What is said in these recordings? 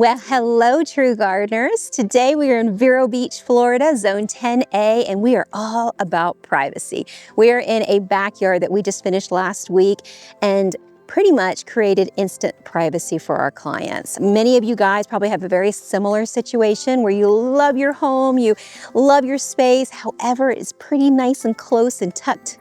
Well, hello, true gardeners. Today we are in Vero Beach, Florida, Zone 10A, and we are all about privacy. We are in a backyard that we just finished last week and pretty much created instant privacy for our clients. Many of you guys probably have a very similar situation where you love your home, you love your space, however, it's pretty nice and close and tucked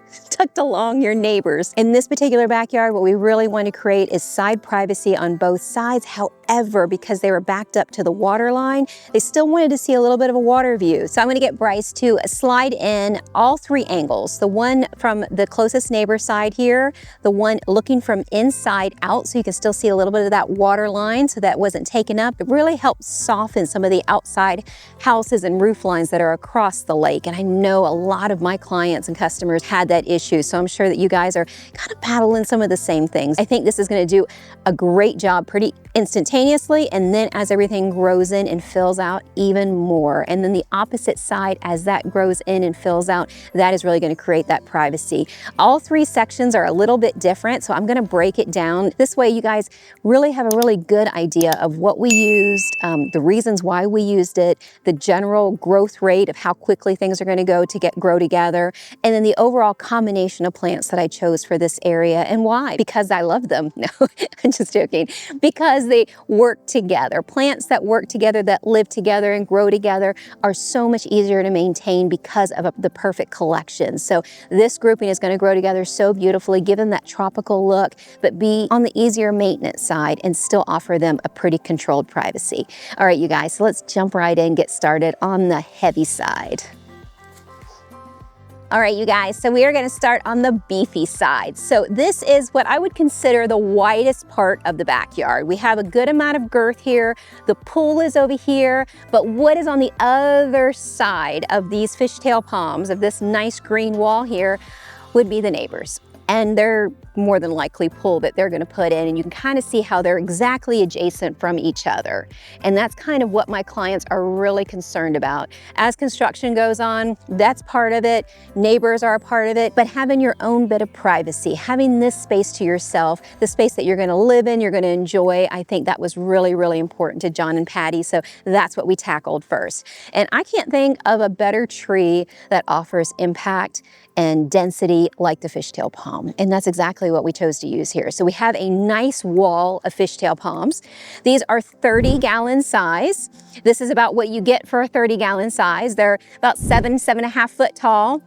along your neighbors. In this particular backyard, what we really want to create is side privacy on both sides. However, because they were backed up to the water line, they still wanted to see a little bit of a water view. So I'm going to get Bryce to slide in all three angles. The one from the closest neighbor side here, the one looking from inside out so you can still see a little bit of that water line so that wasn't taken up. It really helps soften some of the outside houses and roof lines that are across the lake. And I know a lot of my clients and customers had that issue. So I'm sure that you guys are kind of battling some of the same things. I think this is going to do a great job pretty instantaneously, and then as everything grows in and fills out even more. And then the opposite side, as that grows in and fills out, that is really going to create that privacy. All three sections are a little bit different, so I'm going to break it down. This way you guys really have a really good idea of what we used, the reasons why we used it, the general growth rate of how quickly things are going to go to grow together, and then the overall combination of plants that I chose for this area and why. Because I love them. No, I'm just joking. Because they work together. Plants that work together, that live together and grow together are so much easier to maintain because of the perfect collection. So this grouping is going to grow together so beautifully, give them that tropical look, but be on the easier maintenance side and still offer them a pretty controlled privacy. All right, you guys, so let's jump right in and get started on the heavy side. All right, you guys, so we are gonna start on the beefy side. So this is what I would consider the widest part of the backyard. We have a good amount of girth here. The pool is over here, but what is on the other side of these fishtail palms, of this nice green wall here, would be the neighbors. And they're more than likely pool that they're gonna put in, and you can kind of see how they're exactly adjacent from each other. And that's kind of what my clients are really concerned about. As construction goes on, that's part of it. Neighbors are a part of it, but having your own bit of privacy, having this space to yourself, the space that you're gonna live in, you're gonna enjoy, I think that was really, really important to John and Patty, so that's what we tackled first. And I can't think of a better tree that offers impact and density like the fishtail palm. And that's exactly what we chose to use here. So we have a nice wall of fishtail palms. These are 30-gallon size. This is about what you get for a 30-gallon size. They're about 7.5 foot tall.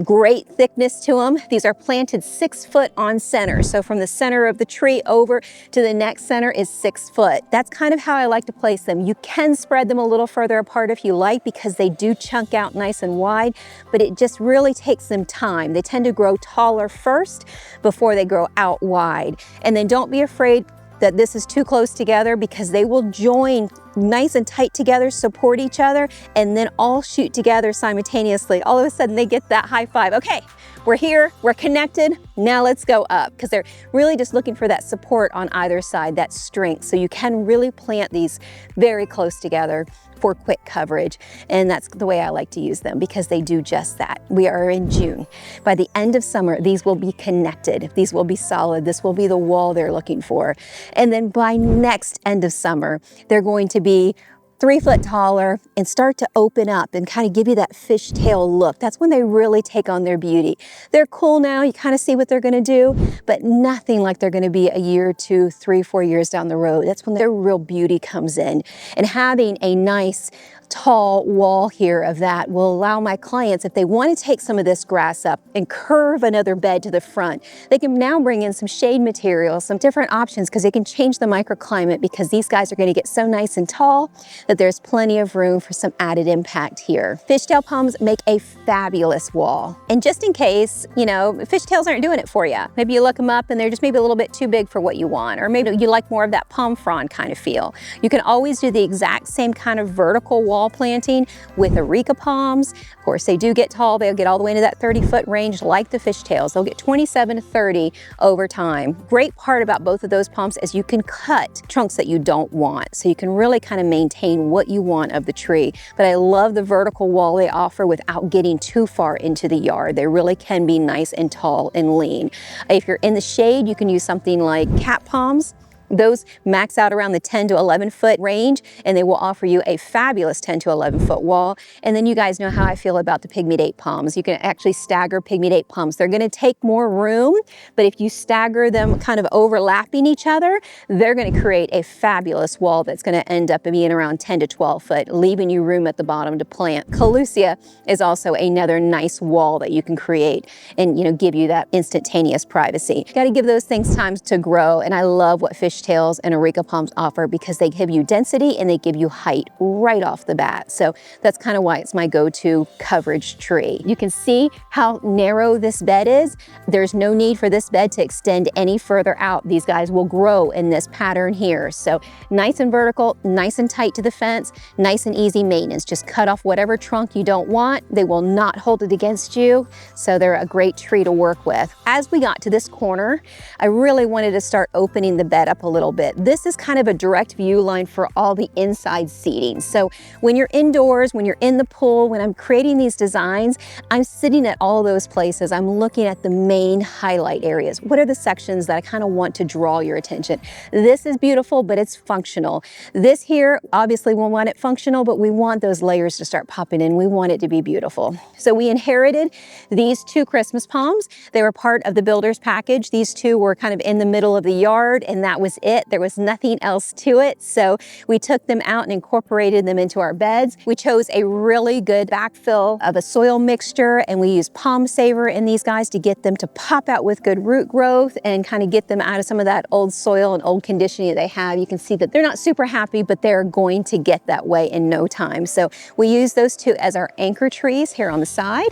Great thickness to them. These are planted 6 foot on center. So from the center of the tree over to the next center is 6 foot. That's kind of how I like to place them. You can spread them a little further apart if you like, because they do chunk out nice and wide, but it just really takes them time. They tend to grow taller first before they grow out wide. And then don't be afraid that this is too close together, because they will join nice and tight together, support each other, and then all shoot together simultaneously. All of a sudden they get that high five. Okay, we're here, we're connected, now let's go up, because they're really just looking for that support on either side, that strength. So you can really plant these very close together for quick coverage, and that's the way I like to use them, because they do just that. We are in June. By the end of summer, these will be connected. These will be solid. This will be the wall they're looking for. And then by next end of summer, they're going to be 3 foot taller and start to open up and kind of give you that fishtail look. That's when they really take on their beauty. They're cool now, you kind of see what they're gonna do, but nothing like they're gonna be a year, 2, 3, 4 years down the road. That's when their real beauty comes in. And having a nice tall wall here of that will allow my clients, if they want to take some of this grass up and curve another bed to the front, they can now bring in some shade material, some different options, because they can change the microclimate, because these guys are going to get so nice and tall that there's plenty of room for some added impact here. Fishtail palms make a fabulous wall. And just in case, you know, fishtails aren't doing it for you, maybe you look them up and they're just maybe a little bit too big for what you want, or maybe you like more of that palm frond kind of feel. You can always do the exact same kind of vertical wall planting with areca palms. Of course, they do get tall. They'll get all the way into that 30-foot range like the fishtails. They'll get 27 to 30 over time. Great part about both of those palms is you can cut trunks that you don't want. So you can really kind of maintain what you want of the tree. But I love the vertical wall they offer without getting too far into the yard. They really can be nice and tall and lean. If you're in the shade, you can use something like cat palms. Those max out around the 10 to 11 foot range, and they will offer you a fabulous 10 to 11 foot wall. And then you guys know how I feel about the pygmy date palms. You can actually stagger pygmy date palms. They're gonna take more room, but if you stagger them kind of overlapping each other, they're gonna create a fabulous wall that's gonna end up being around 10 to 12 foot, leaving you room at the bottom to plant. Colucia is also another nice wall that you can create and, you know, give you that instantaneous privacy. You gotta give those things time to grow, and I love what Fishtails and Areca palms offer because they give you density and they give you height right off the bat. So that's kind of why it's my go-to coverage tree. You can see how narrow this bed is. There's no need for this bed to extend any further out. These guys will grow in this pattern here. So nice and vertical, nice and tight to the fence, nice and easy maintenance. Just cut off whatever trunk you don't want. They will not hold it against you. So they're a great tree to work with. As we got to this corner, I really wanted to start opening the bed up a little bit. This is kind of a direct view line for all the inside seating. So when you're indoors, when you're in the pool, when I'm creating these designs, I'm sitting at all those places. I'm looking at the main highlight areas. What are the sections that I kind of want to draw your attention? This is beautiful, but it's functional. This here, obviously we want it functional, but we want those layers to start popping in. We want it to be beautiful. So we inherited these two Christmas palms. They were part of the builder's package. These two were kind of in the middle of the yard, and that was it. There was nothing else to it. So we took them out and incorporated them into our beds. We chose a really good backfill of a soil mixture, and we used Palm Saver in these guys to get them to pop out with good root growth and kind of get them out of some of that old soil and old conditioning that they have. You can see that they're not super happy, but they're going to get that way in no time. So we use those two as our anchor trees here on the side.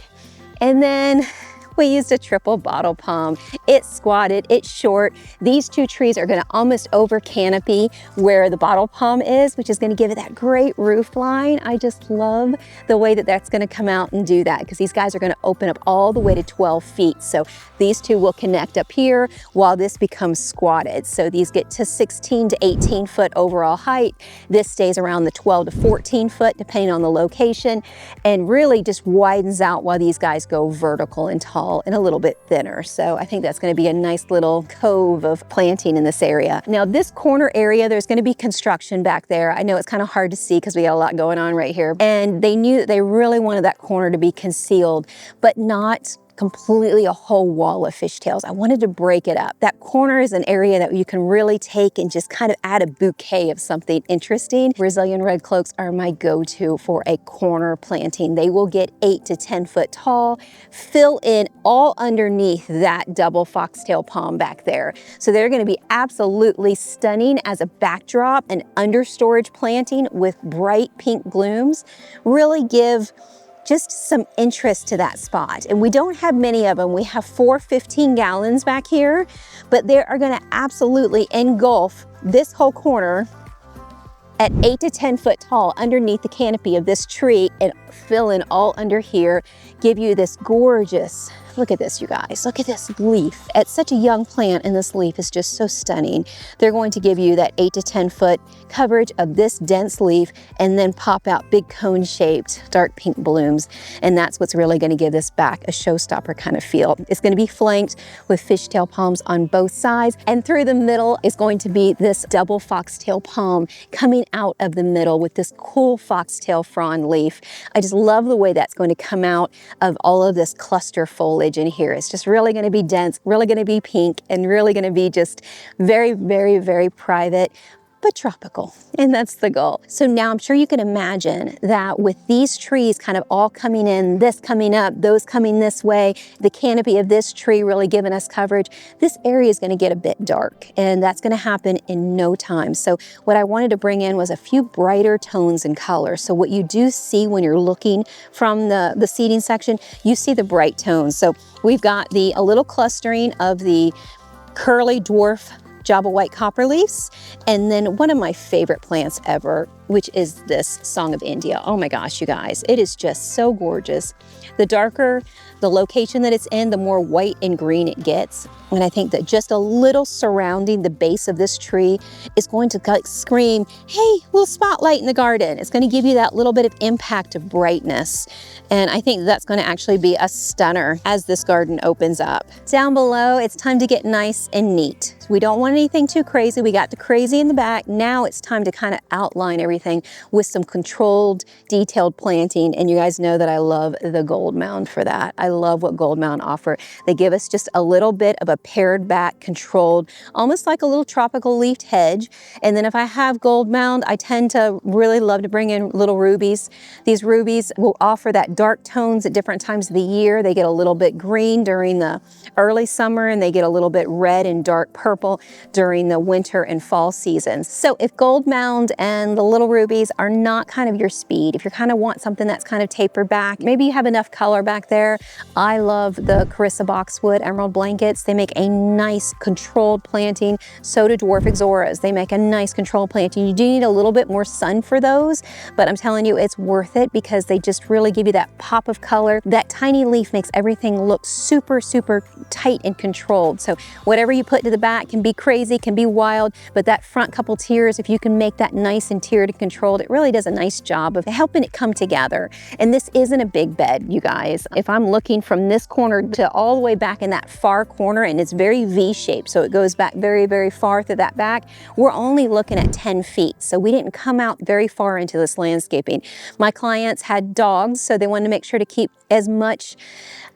And then we used a triple bottle palm. It's squatted, it's short. These two trees are gonna almost over canopy where the bottle palm is, which is gonna give it that great roof line. I just love the way that that's gonna come out and do that because these guys are gonna open up all the way to 12 feet. So these two will connect up here while this becomes squatted. So these get to 16 to 18 foot overall height. This stays around the 12 to 14 foot depending on the location, and really just widens out while these guys go vertical and tall and a little bit thinner. So I think that's going to be a nice little cove of planting in this area. Now this corner area, there's going to be construction back there. I know it's kind of hard to see because we got a lot going on right here. And they knew that they really wanted that corner to be concealed, but not completely a whole wall of fishtails. I wanted to break it up. That corner is an area that you can really take and just kind of add a bouquet of something interesting. Brazilian red cloaks are my go-to for a corner planting. They will get 8 to 10 foot tall, fill in all underneath that double foxtail palm back there. So they're going to be absolutely stunning as a backdrop and under storage planting with bright pink blooms. Really give just some interest to that spot. And we don't have many of them. We have 4 15 gallons back here, but they are gonna absolutely engulf this whole corner at 8 to 10 foot tall underneath the canopy of this tree and fill in all under here, give you this gorgeous, look at this, you guys, look at this leaf. At such a young plant, and this leaf is just so stunning. They're going to give you that 8 to 10 foot coverage of this dense leaf and then pop out big cone shaped dark pink blooms. And that's what's really going to give this back a showstopper kind of feel. It's going to be flanked with fishtail palms on both sides, and through the middle is going to be this double foxtail palm coming out of the middle with this cool foxtail frond leaf. I just love the way that's going to come out of all of this cluster foliage in here. It's just really going to be dense, really going to be pink, and really going to be just very, very, very private, but tropical, and that's the goal. So now I'm sure you can imagine that with these trees kind of all coming in, this coming up, those coming this way, the canopy of this tree really giving us coverage, this area is going to get a bit dark, and that's going to happen in no time. So what I wanted to bring in was a few brighter tones and colors. So what you do see when you're looking from the seating section, you see the bright tones. So we've got a little clustering of the curly dwarf Java white copper leaves, and then one of my favorite plants ever, which is this Song of India. Oh my gosh, you guys, it is just so gorgeous. The darker the location that it's in, the more white and green it gets. And I think that just a little surrounding the base of this tree is going to like scream, hey, little spotlight in the garden. It's going to give you that little bit of impact of brightness. And I think that's going to actually be a stunner as this garden opens up. Down below, it's time to get nice and neat. We don't want anything too crazy. We got the crazy in the back. Now it's time to kind of outline everything with some controlled, detailed planting. And you guys know that I love the Gold Mound for that. I love what Gold Mound offer. They give us just a little bit of a pared back, controlled, almost like a little tropical leafed hedge. And then if I have Gold Mound, I tend to really love to bring in little rubies. These rubies will offer that dark tones at different times of the year. They get a little bit green during the early summer, and they get a little bit red and dark purple during the winter and fall seasons. So if Gold Mound and the little rubies are not kind of your speed, if you kind of want something that's kind of tapered back, maybe you have enough color back there. I love the Carissa Boxwood Emerald Blankets. They make a nice controlled planting. So do Dwarf Ixoras. They make a nice controlled planting. You do need a little bit more sun for those, but I'm telling you, it's worth it because they just really give you that pop of color. That tiny leaf makes everything look super, super tight and controlled. So whatever you put to the back can be crazy, can be wild, but that front couple tiers, if you can make that nice and tiered and controlled, it really does a nice job of helping it come together. And this isn't a big bed, you guys. If I'm looking from this corner to all the way back in that far corner, and it's very V-shaped, so it goes back very, very far to that back, we're only looking at 10 feet. So we didn't come out very far into this landscaping. My clients had dogs, so they wanted to make sure to keep as much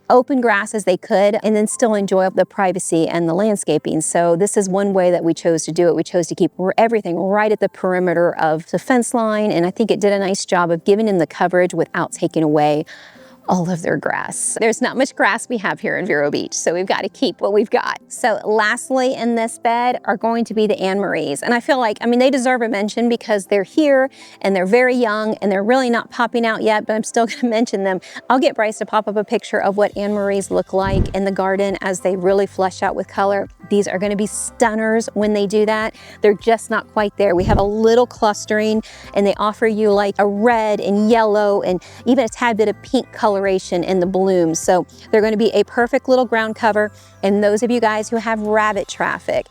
open grass as they could and then still enjoy the privacy and the landscaping. So this is one way that we chose to do it. We chose to keep everything right at the perimeter of the fence line, and I think it did a nice job of giving them the coverage without taking away all of their grass. There's not much grass we have here in Vero Beach, so we've got to keep what we've got. So lastly in this bed are going to be the Anne Maries. And I feel like, I mean, they deserve a mention because they're here and they're very young and they're really not popping out yet, but I'm still gonna mention them. I'll get Bryce to pop up a picture of what Anne Maries look like in the garden as they really flesh out with color. These are gonna be stunners when they do that. They're just not quite there. We have a little clustering and they offer you like a red and yellow and even a tad bit of pink coloration in the blooms. So they're going to be a perfect little ground cover. And those of you guys who have rabbit traffic,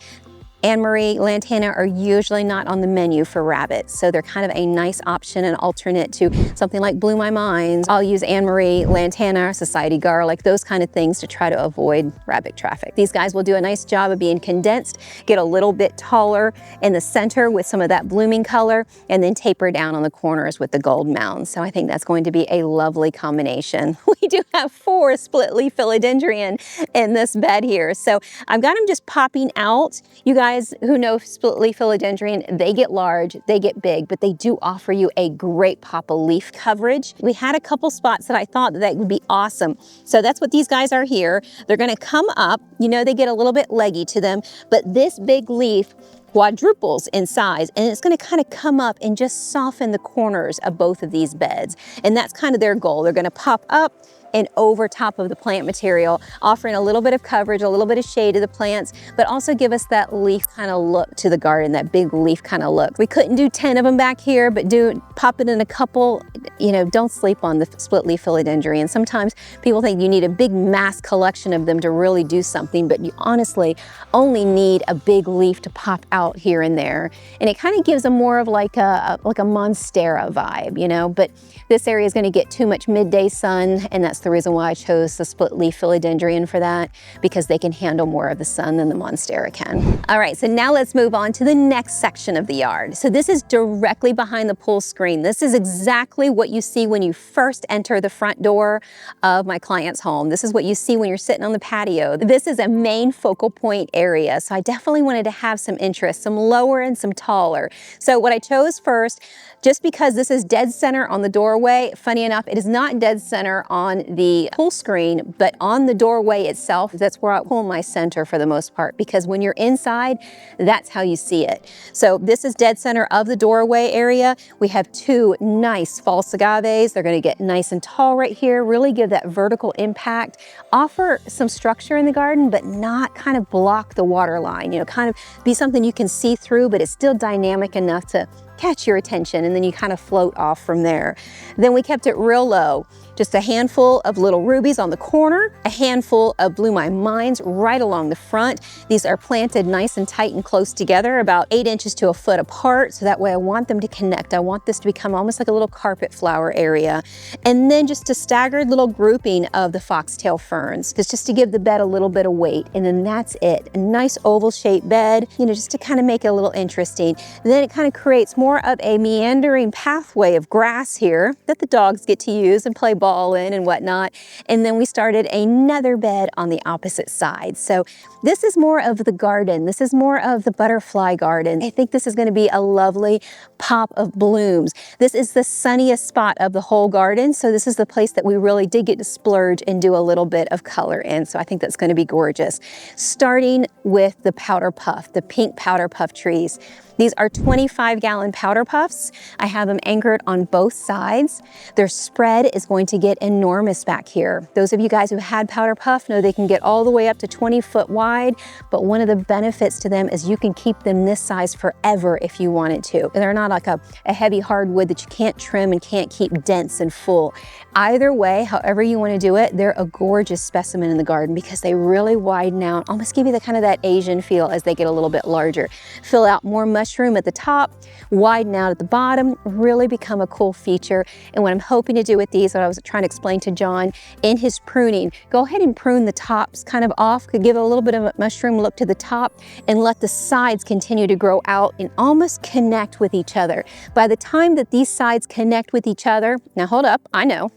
Anne Marie, Lantana are usually not on the menu for rabbits. So they're kind of a nice option and alternate to something like Blew My Mind. I'll use Anne Marie, Lantana, Society Garlic, those kind of things to try to avoid rabbit traffic. These guys will do a nice job of being condensed, get a little bit taller in the center with some of that blooming color, and then taper down on the corners with the Gold Mound. So I think that's going to be a lovely combination. We do have 4 split leaf philodendron in this bed here. So I've got them just popping out. You guys who know split leaf philodendron, they get large, they get big, but they do offer you a great pop of leaf coverage. We had a couple spots that I thought that would be awesome. So that's what these guys are here. They're gonna come up, you know, they get a little bit leggy to them, but this big leaf quadruples in size, and it's going to kind of come up and just soften the corners of both of these beds. And that's kind of their goal. They're going to pop up and over top of the plant material, offering a little bit of coverage, a little bit of shade to the plants, but also give us that leaf kind of look to the garden, that big leaf kind of look. We couldn't do 10 of them back here, but pop it in a couple. You know, don't sleep on the split leaf philodendron. Sometimes people think you need a big mass collection of them to really do something, but you honestly only need a big leaf to pop out here and there. And it kind of gives them more of like a monstera vibe, you know, but this area is going to get too much midday sun, and that's the reason why I chose the split leaf philodendron for that, because they can handle more of the sun than the monstera can. All right, so now let's move on to the next section of the yard. So this is directly behind the pool screen. This is exactly what you see when you first enter the front door of my client's home. This is what you see when you're sitting on the patio. This is a main focal point area, so I definitely wanted to have some interest, some lower and some taller. So what I chose first, just because this is dead center on the doorway, funny enough, it is not dead center on the pool screen, but on the doorway itself, that's where I pull my center for the most part, because when you're inside, that's how you see it. So this is dead center of the doorway area. We have 2 nice false agaves. They're gonna get nice and tall right here, really give that vertical impact, offer some structure in the garden, but not kind of block the water line, you know, kind of be something you can see through, but it's still dynamic enough to catch your attention, and then you kind of float off from there. Then we kept it real low. Just a handful of little rubies on the corner, a handful of Blew My Minds right along the front. These are planted nice and tight and close together, about 8 inches to a foot apart, so that way I want them to connect. I want this to become almost like a little carpet flower area. And then just a staggered little grouping of the foxtail ferns, just to give the bed a little bit of weight, and then that's it. A nice oval shaped bed, you know, just to kind of make it a little interesting. And then it kind of creates more of a meandering pathway of grass here that the dogs get to use and play ball in and whatnot. And then we started another bed on the opposite side. So this is more of the garden. This is more of the butterfly garden. I think this is going to be a lovely pop of blooms. This is the sunniest spot of the whole garden. So this is the place that we really did get to splurge and do a little bit of color in. So I think that's going to be gorgeous. Starting with the powder puff, the pink powder puff trees. These are 25-gallon powder puffs. I have them anchored on both sides. Their spread is going to get enormous back here. Those of you guys who had powder puff know they can get all the way up to 20 foot wide, but one of the benefits to them is you can keep them this size forever if you wanted to. And they're not like a heavy hardwood that you can't trim and can't keep dense and full. Either way, however you want to do it, they're a gorgeous specimen in the garden because they really widen out, almost give you the kind of that Asian feel as they get a little bit larger. Fill out more mushroom at the top, widen out at the bottom, really become a cool feature. And what I'm hoping to do with these, what I was trying to explain to John in his pruning, go ahead and prune the tops kind of off, could give it a little bit of a mushroom look to the top, and let the sides continue to grow out and almost connect with each other. By the time that these sides connect with each other, now hold up, I know,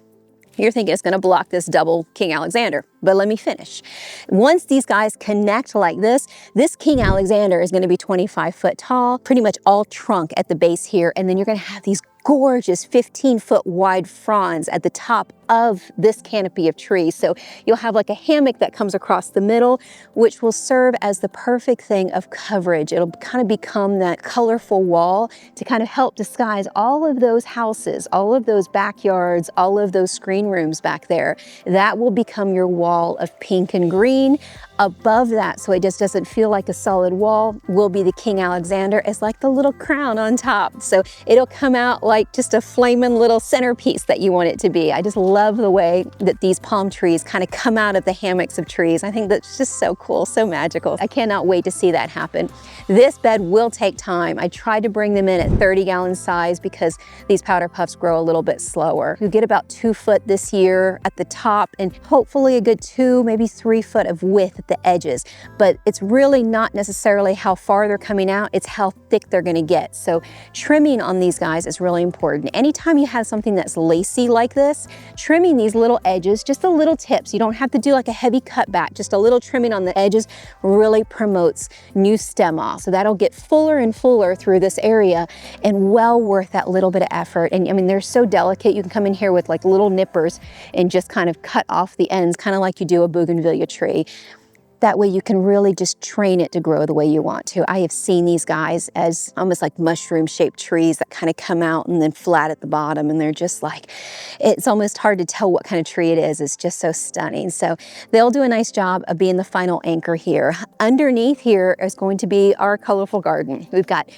you're thinking it's gonna block this double King Alexander, but let me finish. Once these guys connect like this King Alexander is gonna be 25 foot tall, pretty much all trunk at the base here, and then you're gonna have these gorgeous 15-foot wide fronds at the top of this canopy of trees. So you'll have like a hammock that comes across the middle, which will serve as the perfect thing of coverage. It'll kind of become that colorful wall to kind of help disguise all of those houses, all of those backyards, all of those screen rooms back there. That will become your wall of pink and green. Above that, so it just doesn't feel like a solid wall, will be the King Alexander as like the little crown on top. So it'll come out like just a flaming little centerpiece that you want it to be. I just love the way that these palm trees kind of come out of the hammocks of trees. I think that's just so cool, so magical. I cannot wait to see that happen. This bed will take time. I tried to bring them in at 30-gallon size because these powder puffs grow a little bit slower. You get about 2 foot this year at the top and hopefully a good 2, maybe 3 foot of width at the edges, but it's really not necessarily how far they're coming out, it's how thick they're gonna get. So trimming on these guys is really important. Anytime you have something that's lacy like this, trimming these little edges, just the little tips, you don't have to do like a heavy cutback, just a little trimming on the edges really promotes new stem off. So that'll get fuller and fuller through this area and well worth that little bit of effort. And I mean, they're so delicate. You can come in here with like little nippers and just kind of cut off the ends, kind of like you do a bougainvillea tree. That way you can really just train it to grow the way you want to. I have seen these guys as almost like mushroom shaped trees that kind of come out and then flat at the bottom, and they're just like, it's almost hard to tell what kind of tree it is. It's just so stunning. So they'll do a nice job of being the final anchor here. Underneath here is going to be our colorful garden. We've got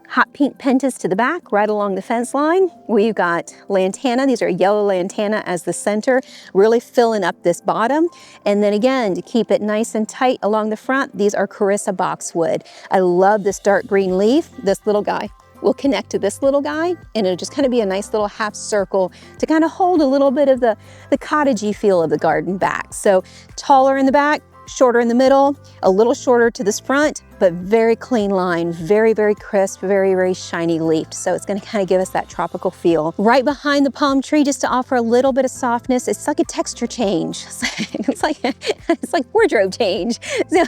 hot pink pentas to the back, right along the fence line. We've got lantana. These are yellow lantana as the center, really filling up this bottom. And then again, to keep it nice and tight along the front, these are Carissa boxwood. I love this dark green leaf. This little guy will connect to this little guy, and it'll just kind of be a nice little half circle to kind of hold a little bit of the cottagey feel of the garden back. So taller in the back, shorter in the middle, a little shorter to this front, but very clean line, very, very crisp, very, very shiny leafed. So it's gonna kind of give us that tropical feel. Right behind the palm tree, just to offer a little bit of softness, it's like a texture change. It's like wardrobe change. So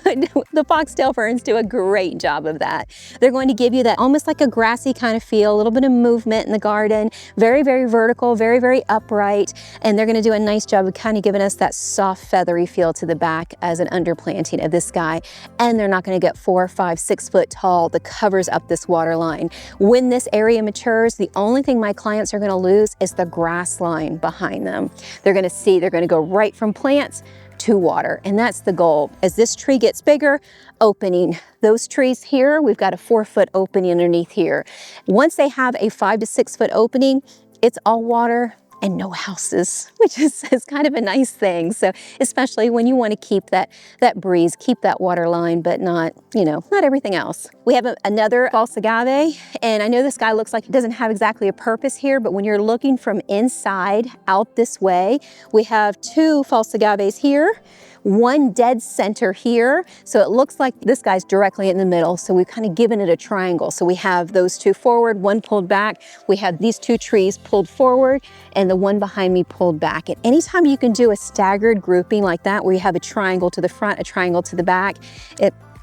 the foxtail ferns do a great job of that. They're going to give you that almost like a grassy kind of feel, a little bit of movement in the garden, very, very vertical, very, very upright. And they're gonna do a nice job of kind of giving us that soft, feathery feel to the back as an underplanting of this guy. And they're not gonna get 4, 5, 6 foot tall that covers up this water line. When this area matures, the only thing my clients are gonna lose is the grass line behind them. They're gonna go right from plants to water, and that's the goal. As this tree gets bigger, opening. Those trees here, we've got a 4-foot opening underneath here. Once they have a 5 to 6 foot opening, it's all water and no houses, which is kind of a nice thing. So especially when you want to keep that breeze, keep that water line, but not, you know, not everything else. We have another false agave, and I know this guy looks like it doesn't have exactly a purpose here, but when you're looking from inside out this way, we have 2 false agaves here, 1 dead center here. So it looks like this guy's directly in the middle. So we've kind of given it a triangle. So we have those 2 forward, 1 pulled back. We have these 2 trees pulled forward and the one behind me pulled back. And anytime you can do a staggered grouping like that, where you have a triangle to the front, a triangle to the back,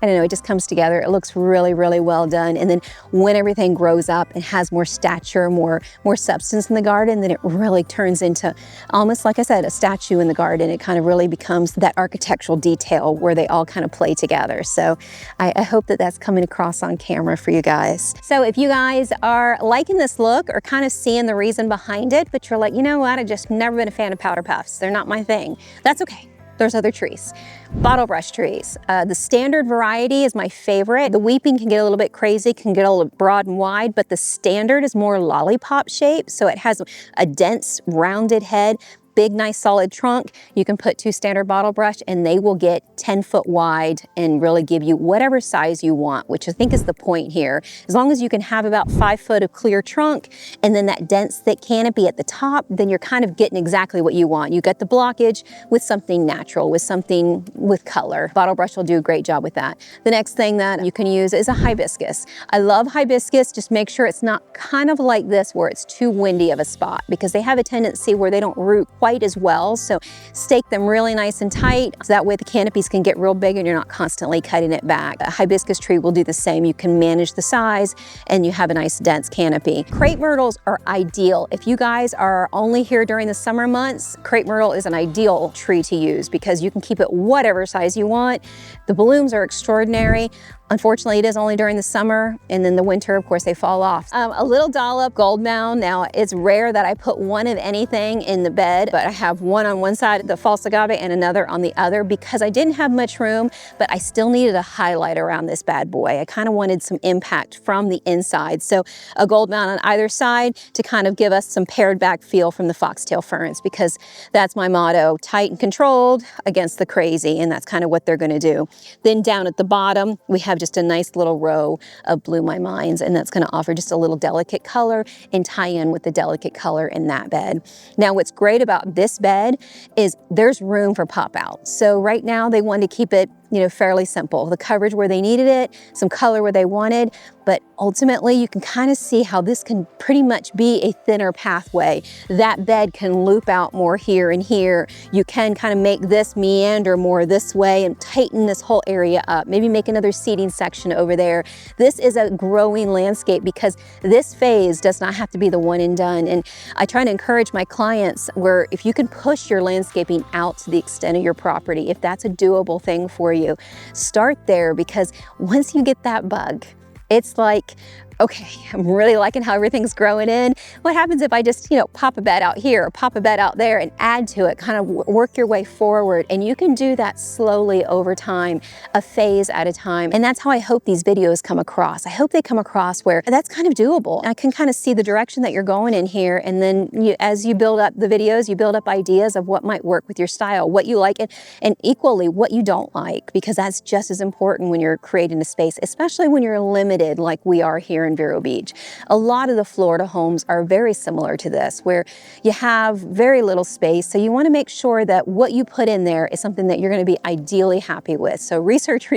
I don't know, it just comes together. It looks really, really well done. And then when everything grows up and has more stature, more substance in the garden, then it really turns into almost, like I said, a statue in the garden. It kind of really becomes that architectural detail where they all kind of play together. So I hope that that's coming across on camera for you guys. So if you guys are liking this look or kind of seeing the reason behind it, but you're like, you know what, I've just never been a fan of powder puffs. They're not my thing. That's okay. There's other trees. Bottle brush trees. The standard variety is my favorite. The weeping can get a little bit crazy, can get a little broad and wide, but the standard is more lollipop shape. So it has a dense, rounded head, big, nice, solid trunk. You can put 2 standard bottle brush and they will get 10 foot wide and really give you whatever size you want, which I think is the point here. As long as you can have about 5 foot of clear trunk and then that dense, thick canopy at the top, then you're kind of getting exactly what you want. You get the blockage with something natural, with something with color. Bottle brush will do a great job with that. The next thing that you can use is a hibiscus. I love hibiscus. Just make sure it's not kind of like this where it's too windy of a spot, because they have a tendency where they don't root quite as well. So stake them really nice and tight, so that way the canopies can get real big and you're not constantly cutting it back. A hibiscus tree will do the same. You can manage the size and you have a nice dense canopy. Crepe myrtles are ideal. If you guys are only here during the summer months, crepe myrtle is an ideal tree to use because you can keep it whatever size you want. The blooms are extraordinary. Unfortunately, it is only during the summer, and then the winter, of course, they fall off. A little dollop gold mound. Now, it's rare that I put one of anything in the bed, but I have one on one side, the false agave, and another on the other because I didn't have much room, but I still needed a highlight around this bad boy. I kind of wanted some impact from the inside. So a gold mound on either side to kind of give us some pared back feel from the foxtail ferns, because that's my motto, tight and controlled against the crazy, and that's kind of what they're gonna do. Then down at the bottom, we have just a nice little row of Blue My Minds, and that's gonna offer just a little delicate color and tie in with the delicate color in that bed. Now, what's great about this bed is there's room for pop out. So right now they wanted to keep it, you know, fairly simple. The coverage where they needed it, some color where they wanted, but ultimately you can kind of see how this can pretty much be a thinner pathway. That bed can loop out more here and here. You can kind of make this meander more this way and tighten this whole area up. Maybe make another seating section over there. This is a growing landscape because this phase does not have to be the one and done. And I try to encourage my clients where if you can push your landscaping out to the extent of your property, if that's a doable thing for you, start there, because once you get that bug, it's like, okay, I'm really liking how everything's growing in. What happens if I just, you know, pop a bed out here, or pop a bed out there and add to it, kind of work your way forward. And you can do that slowly over time, a phase at a time. And that's how I hope these videos come across. I hope they come across where that's kind of doable. I can kind of see the direction that you're going in here. And then as you build up the videos, you build up ideas of what might work with your style, what you like, and equally what you don't like, because that's just as important when you're creating a space, especially when you're limited like we are here in Vero Beach. A lot of the Florida homes are very similar to this, where you have very little space. So you want to make sure that what you put in there is something that you're going to be ideally happy with. So research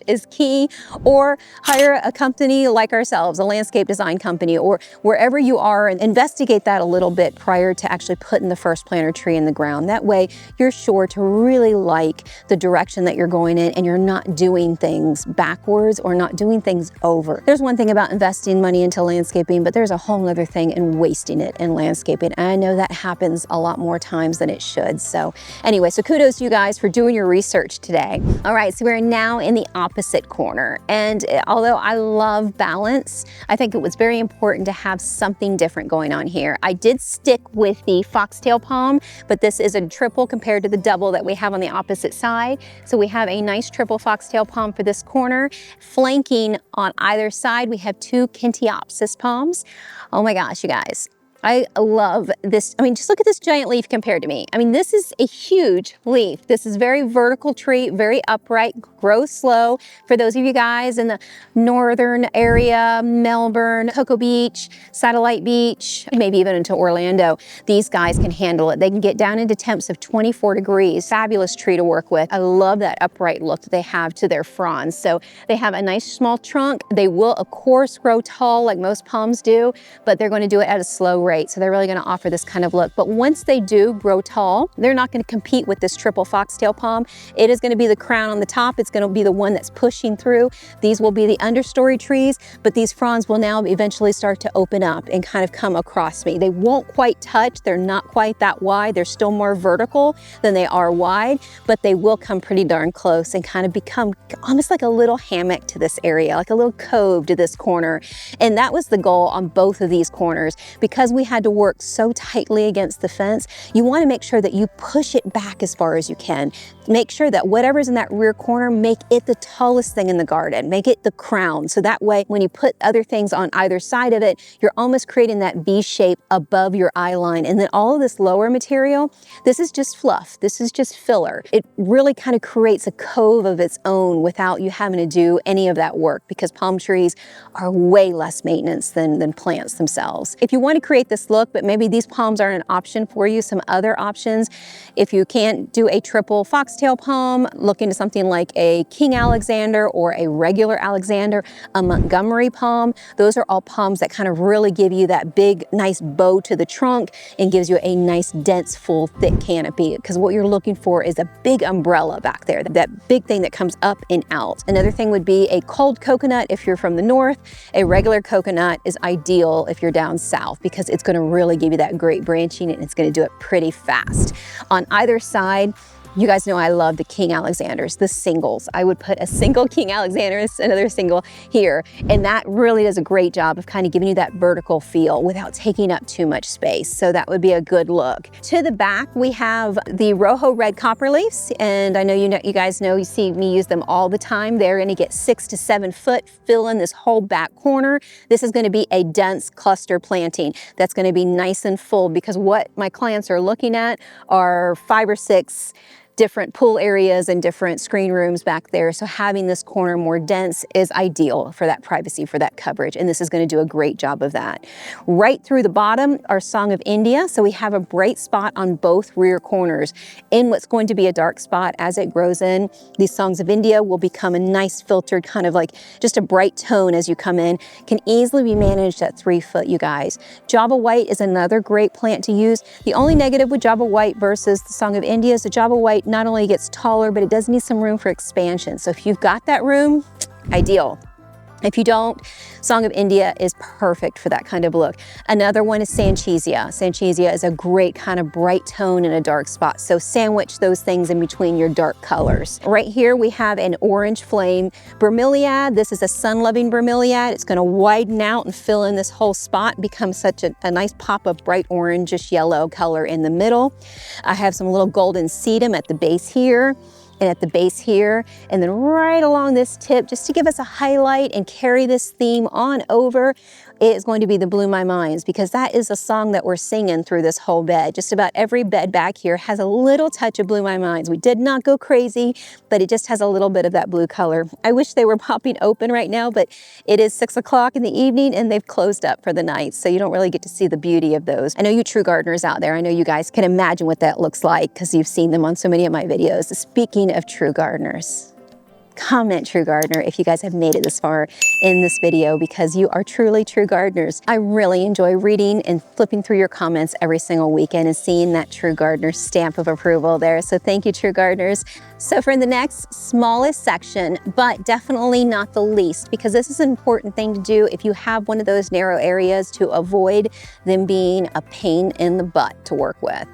is key, or hire a company like ourselves, a landscape design company, or wherever you are, and investigate that a little bit prior to actually putting the first planter tree in the ground. That way you're sure to really like the direction that you're going in, and you're not doing things backwards or not doing things over. There's one thing about about investing money into landscaping, but there's a whole other thing in wasting it in landscaping. And I know that happens a lot more times than it should. So anyway, so kudos to you guys for doing your research today. All right, so we're now in the opposite corner. And although I love balance, I think it was very important to have something different going on here. I did stick with the foxtail palm, but this is a triple compared to the double that we have on the opposite side. So we have a nice triple foxtail palm for this corner. Flanking on either side, we have 2 Kintiopsis palms. Oh my gosh, you guys. I love this. I mean, just look at this giant leaf compared to me. I mean, this is a huge leaf. This is very vertical tree, very upright, grows slow. For those of you guys in the northern area, Melbourne, Cocoa Beach, Satellite Beach, maybe even into Orlando, these guys can handle it. They can get down into temps of 24 degrees. Fabulous tree to work with. I love that upright look that they have to their fronds. So they have a nice small trunk. They will, of course, grow tall like most palms do, but they're going to do it at a slow rate. So they're really going to offer this kind of look. But once they do grow tall, they're not going to compete with this triple foxtail palm. It is going to be the crown on the top. It's going to be the one that's pushing through. These will be the understory trees, but these fronds will now eventually start to open up and kind of come across me. They won't quite touch. They're not quite that wide. They're still more vertical than they are wide, but they will come pretty darn close and kind of become almost like a little hammock to this area, like a little cove to this corner. And that was the goal on both of these corners. Because we had to work so tightly against the fence, you want to make sure that you push it back as far as you can. Make sure that whatever's in that rear corner, make it the tallest thing in the garden. Make it the crown. So that way, when you put other things on either side of it, you're almost creating that V shape above your eye line. And then all of this lower material, this is just fluff. This is just filler. It really kind of creates a cove of its own without you having to do any of that work, because palm trees are way less maintenance than plants themselves. If you want to create this look, but maybe these palms aren't an option for you, some other options. If you can't do a triple foxtail palm, look into something like a King Alexander or a regular Alexander, a Montgomery palm. Those are all palms that kind of really give you that big, nice bow to the trunk and gives you a nice, dense, full, thick canopy. Because what you're looking for is a big umbrella back there, that big thing that comes up and out. Another thing would be a cold coconut if you're from the north. A regular coconut is ideal if you're down south, because it's going to really give you that great branching and it's going to do it pretty fast. On either side, you guys know I love the King Alexanders, the singles. I would put a single King Alexander, another single here, and that really does a great job of kind of giving you that vertical feel without taking up too much space. So that would be a good look. To the back, we have the Rojo Red Copperleafs, and I know you guys know, you see me use them all the time. They're going to get 6 to 7 foot, fill in this whole back corner. This is going to be a dense cluster planting that's going to be nice and full, because what my clients are looking at are 5 or 6 different pool areas and different screen rooms back there. So having this corner more dense is ideal for that privacy, for that coverage. And this is going to do a great job of that. Right through the bottom, our Song of India. So we have a bright spot on both rear corners. In what's going to be a dark spot as it grows in, these Songs of India will become a nice filtered kind of like just a bright tone as you come in. Can easily be managed at 3 foot, you guys. Java White is another great plant to use. The only negative with Java White versus the Song of India is the Java White not only gets taller, but it does need some room for expansion. So if you've got that room, ideal. If you don't, Song of India is perfect for that kind of look. Another one is Sanchesia. Sanchesia is a great kind of bright tone in a dark spot. So sandwich those things in between your dark colors. Right here we have an orange flame bromeliad. This is a sun-loving bromeliad. It's going to widen out and fill in this whole spot, become such a nice pop of bright orangish yellow color in the middle. I have some little golden sedum at the base here, and at the base here, and then right along this tip, just to give us a highlight and carry this theme on over, is going to be the Blew My Minds, because that is a song that we're singing through this whole bed. Just about every bed back here has a little touch of Blew My Minds. We did not go crazy, but it just has a little bit of that blue color. I wish they were popping open right now, but it is 6 o'clock in the evening and they've closed up for the night, so you don't really get to see the beauty of those. I know you true gardeners out there, I know you guys can imagine what that looks like because you've seen them on so many of my videos. Speaking of true gardeners, comment true gardener if you guys have made it this far in this video, because you are truly true gardeners. I really enjoy reading and flipping through your comments every single weekend and seeing that true gardener stamp of approval there. So thank you, true gardeners. So for the next smallest section, but definitely not the least, because this is an important thing to do if you have one of those narrow areas, to avoid them being a pain in the butt to work with.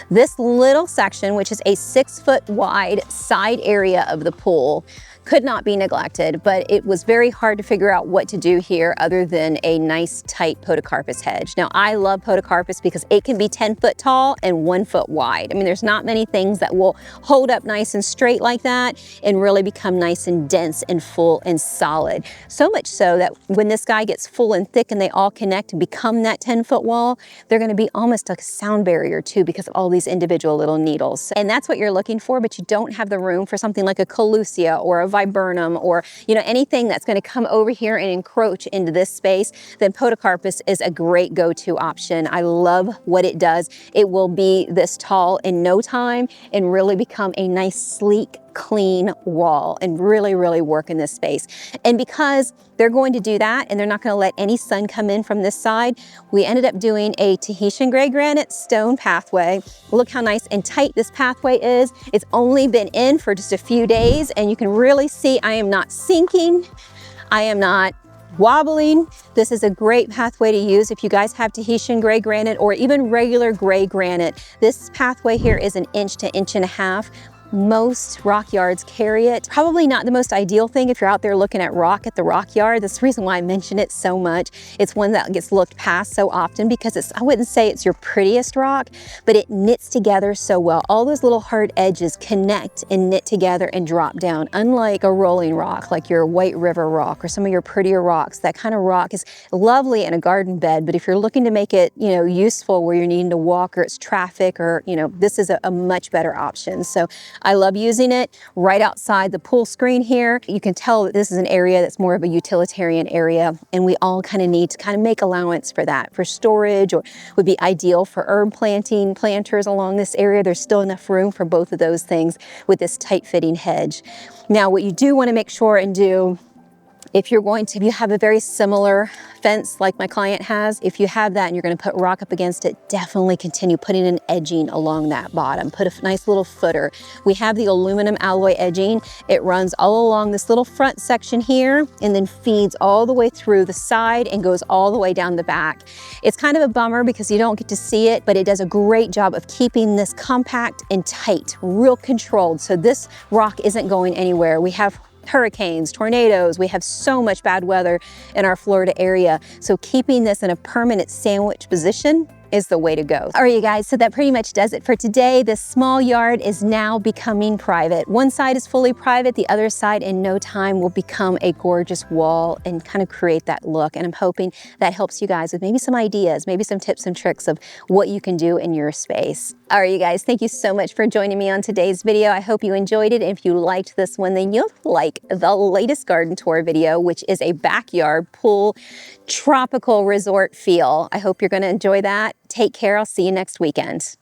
This little section, which is a 6-foot wide side area of the pool, could not be neglected, but it was very hard to figure out what to do here other than a nice tight podocarpus hedge. Now, I love podocarpus because it can be 10 foot tall and 1 foot wide. I mean, there's not many things that will hold up nice and straight like that and really become nice and dense and full and solid. So much so that when this guy gets full and thick and they all connect and become that 10-foot wall, they're gonna be almost like a sound barrier too, because of all these individual little needles. And that's what you're looking for, but you don't have the room for something like a Colucia or a viburnum, or anything that's going to come over here and encroach into this space, then podocarpus is a great go-to option. I love what it does. It will be this tall in no time and really become a nice, sleek, clean wall and really, really work in this space. And because they're going to do that and they're not going to let any sun come in from this side, we ended up doing a Tahitian gray granite stone pathway. Look how nice and tight this pathway is. It's only been in for just a few days, and you can really see I am not sinking. I am not wobbling. This is a great pathway to use if you guys have Tahitian gray granite or even regular gray granite. This pathway here is 1 inch to 1.5 inches. Most rock yards carry it. Probably not the most ideal thing if you're out there looking at rock at the rock yard. That's the reason why I mention it so much. It's one that gets looked past so often because I wouldn't say it's your prettiest rock, but it knits together so well. All those little hard edges connect and knit together and drop down, unlike a rolling rock like your White River rock or some of your prettier rocks. That kind of rock is lovely in a garden bed, but if you're looking to make it useful where you're needing to walk or it's traffic or this is a much better option. So I love using it right outside the pool screen here. You can tell that this is an area that's more of a utilitarian area, and we all kind of need to make allowance for that, for storage, or would be ideal for herb planting, planters along this area. There's still enough room for both of those things with this tight-fitting hedge. Now, what you do want to make sure and do, if you have a very similar fence like my client has, if you have that and you're going to put rock up against it, definitely continue putting an edging along that bottom. Put a nice little footer. We have the aluminum alloy edging. It runs all along this little front section here and then feeds all the way through the side and goes all the way down the back. It's kind of a bummer because you don't get to see it, but it does a great job of keeping this compact and tight, real controlled. So this rock isn't going anywhere. We have hurricanes, tornadoes, we have so much bad weather in our Florida area. So keeping this in a permanent sandwich position is the way to go. All right, you guys, so that pretty much does it for today. This small yard is now becoming private. One side is fully private, the other side in no time will become a gorgeous wall and kind of create that look. And I'm hoping that helps you guys with maybe some ideas, maybe some tips and tricks of what you can do in your space. All right, you guys, thank you so much for joining me on today's video. I hope you enjoyed it. If you liked this one, then you'll like the latest garden tour video, which is a backyard pool tropical resort feel. I hope you're going to enjoy that. Take care. I'll see you next weekend.